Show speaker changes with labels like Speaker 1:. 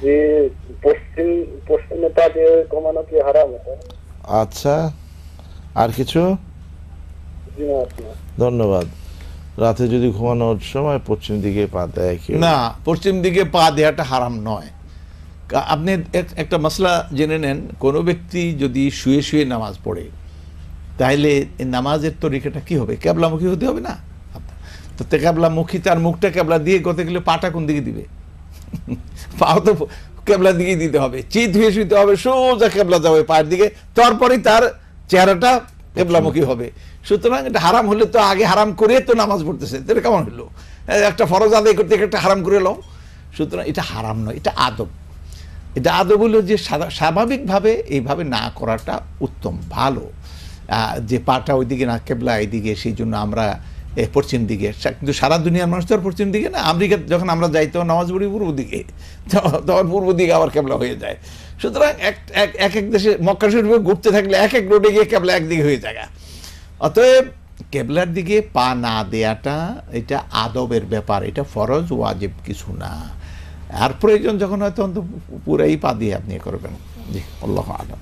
Speaker 1: যে পশ্চিম পশ্চিমে পা দিয়ে কমানো কি হারাম এটা?
Speaker 2: আচ্ছা, আর কিছু?
Speaker 1: জি না আপনি।
Speaker 2: ধন্যবাদ। রাতে যদি ঘুমানোর সময় পশ্চিম দিকে পা দেয় কেউ?
Speaker 3: না, পশ্চিম দিকে পা দেওয়াটা হারাম নয়। আপনি একটা মশলা জেনে নেন, কোনো ব্যক্তি যদি শুয়ে শুয়ে নামাজ পড়ে, তাইলে এই নামাজের তরিকাটা কি হবে? ক্যাবলামুখী হতে হবে না? তো ক্যাবলামুখী, তার মুখটা ক্যাবলা দিয়ে করতে গেলে পাটা কোন দিকে দিবে? পাও তো ক্যাবলার দিকে দিতে হবে, চিত হয়ে শুইতে হবে, সোজা ক্যাবলা যাবে পায়ের দিকে, তারপরেই তার চেহারাটা কেবলামুখী হবে। সুতরাং এটা হারাম হলে তো আগে হারাম করে তো নামাজ পড়তেছে, এটা কেমন হলো? একটা ফরজ আদায় করতে একটা হারাম করে এলো। সুতরাং এটা হারাম নয়, এটা আদব। এটা আদব হলো যে স্বাভাবিকভাবে এইভাবে না করাটা উত্তম, ভালো। যে পাটা ওইদিকে না, কেবলা এইদিকে, সেই জন্য আমরা পশ্চিম দিকে। কিন্তু সারা দুনিয়ার মানুষ তো আর পশ্চিম দিকে না। আমেরিকা যখন আমরা যাই তো নামাজ পড়ি পূর্ব দিকে, তখন পূর্ব দিকে আবার কেবলা হয়ে যায়। সুতরাং এক এক দেশে মক্কা শরীফে ঘুরতে থাকলে এক এক রোডে গিয়ে কেবলা একদিকে হয়ে যায়। অতএব কেবলার দিকে পা না দেয়াটা এটা আদবের ব্যাপার, এটা ফরজ ওয়াজিব কিছু না। আর প্রয়োজন যখন হয়তো পুরাই পা দিয়ে আপনি করবেন। জি, আল্লাহু আ'লাম।